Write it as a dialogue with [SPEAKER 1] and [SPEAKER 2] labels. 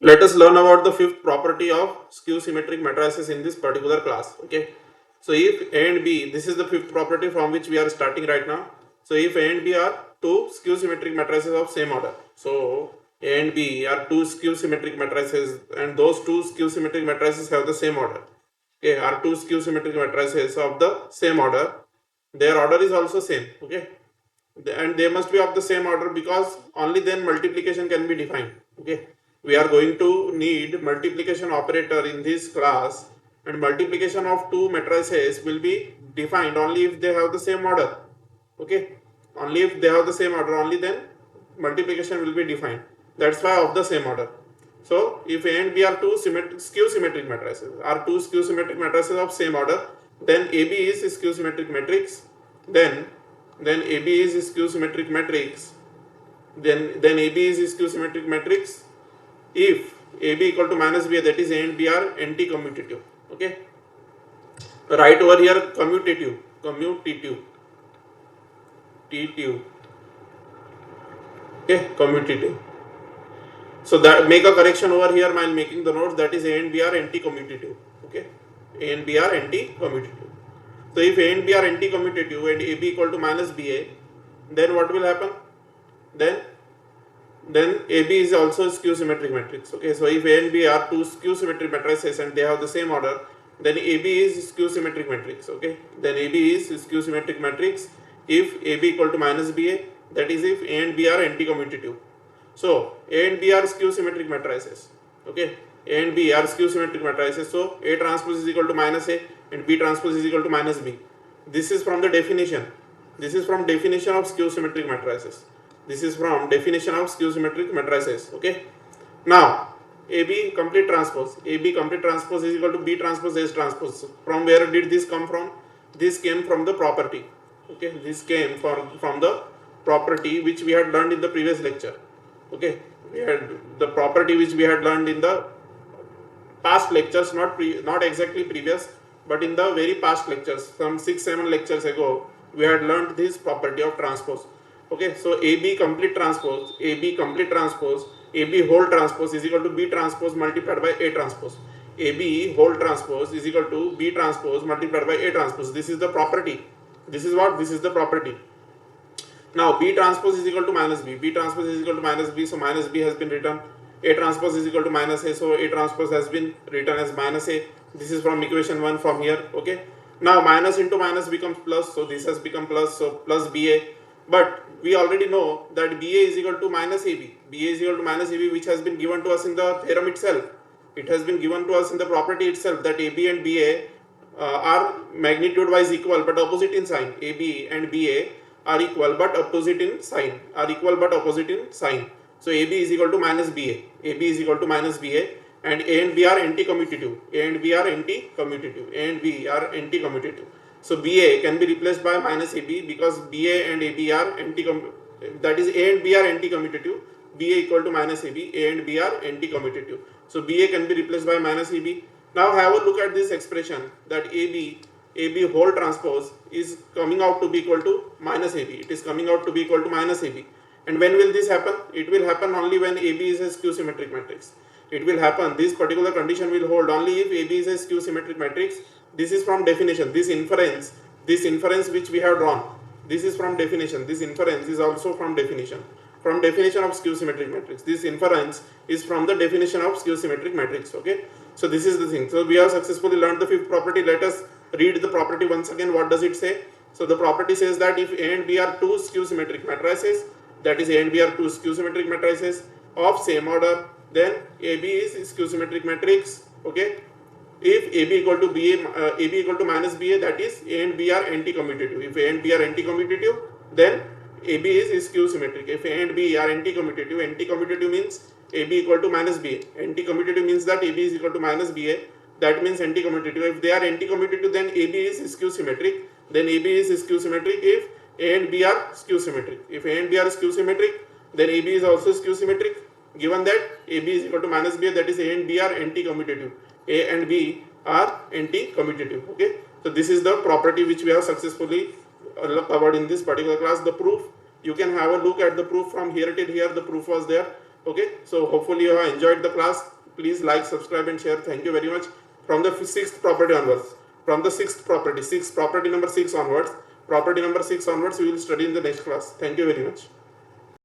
[SPEAKER 1] Let us learn about the fifth property of skew-symmetric matrices in this particular class. Okay. So if A and B, this is the fifth property from which we are starting right now. So if A and B are two skew-symmetric matrices of same order. So A and B are two skew-symmetric matrices, and those two skew-symmetric matrices have the same order. Okay, are two skew-symmetric matrices of the same order. Their order is also same. Okay, and they must be of the same order because only then multiplication can be defined. Okay, we are going to need multiplication operator in this class, and multiplication of two matrices will be defined only if they have the same order. Okay, only if they have the same order, only then multiplication will be defined. That's why of the same order. So if A and B are two skew-symmetric matrices, of same order, then AB is skew-symmetric matrix. Then AB is skew-symmetric matrix. Then AB is skew-symmetric matrix if AB equal to minus B, that is A and B are anti-commutative. Okay. Write over here commutative. Okay, commutative. So that make a correction over here while making the notes, that is A and B are anti-commutative. Okay, A and B are anti-commutative. So if A and B are anti-commutative and AB equal to minus BA, then what will happen? Then AB is also a skew-symmetric matrix. Okay, so if A and B are two skew-symmetric matrices and they have the same order, then AB is skew-symmetric matrix. Okay, then AB is skew-symmetric matrix if AB equal to minus BA, that is if A and B are anti-commutative. So A and B are skew-symmetric matrices. Okay, A and B are skew-symmetric matrices. So A transpose is equal to minus A and B transpose is equal to minus B. This is from the definition. This is from definition of skew-symmetric matrices. This is from definition of skew-symmetric matrices. Okay. Now AB complete transpose. AB complete transpose is equal to B transpose S transpose. From where did this come from? This came from the property. Okay. This came from the property which we had learned in the previous lecture. Okay. We had the property which we had learned in the past lectures, not exactly previous, but in the very past lectures, some 6-7 lectures ago, we had learned this property of transpose. Okay, so AB complete transpose, AB whole transpose is equal to B transpose multiplied by A transpose. AB whole transpose is equal to B transpose multiplied by A transpose. This is the property. This is what? This is the property. Now B transpose is equal to minus B. B transpose is equal to minus B, so minus B has been written. A transpose is equal to minus A, so A transpose has been written as minus A. This is from equation 1 from here. Okay. Now minus into minus becomes plus, so this has become plus, so plus BA. But we already know that BA is equal to minus AB. BA is equal to minus AB, which has been given to us in the theorem itself. It has been given to us in the property itself that AB and BA are magnitude wise equal but opposite in sign. AB and BA are equal but opposite in sign. So AB is equal to minus BA. AB is equal to minus BA, and A and B are anti-commutative. So BA can be replaced by minus AB because BA and AB are that is A and B are anti-commutative. BA equal to minus AB, A and B are anti-commutative. So BA can be replaced by minus AB. Now have a look at this expression that AB whole transpose is coming out to be equal to minus AB. It is coming out to be equal to minus AB. And when will this happen? It will happen only when AB is a skew-symmetric matrix. It will happen, this particular condition will hold only if AB is a skew-symmetric matrix. This is from definition. This inference which we have drawn, this is from definition. This inference is also from definition. From definition of skew-symmetric matrix. This inference is from the definition of skew-symmetric matrix. Okay. So this is the thing. So we have successfully learned the fifth property. Let us read the property once again. What does it say? So the property says that if A and B are two skew-symmetric matrices, that is A and B are two skew-symmetric matrices of same order, then AB is skew-symmetric matrix. Okay. If AB equal to AB equal to minus BA, that is A and B are anti-commutative. If A and B are anti-commutative, then AB is skew-symmetric. If A and B are anti-commutative means AB equal to minus BA. Anti-commutative means that AB is equal to minus BA. That means anti-commutative. If they are anti-commutative, then AB is skew-symmetric. Then AB is skew-symmetric if A and B are skew-symmetric. If A and B are skew-symmetric, then AB is also skew-symmetric. Given that AB is equal to minus BA, that is A and B are anti-commutative. A and B are anti-commutative. Okay. So this is the property which we have successfully covered in this particular class. The proof, you can have a look at the proof from here till here. The proof was there. Okay, so hopefully you have enjoyed the class. Please like, subscribe and share. Thank you very much. From the sixth property onwards, from the sixth property number 6 onwards, property number 6 onwards, we will study in the next class. Thank you very much.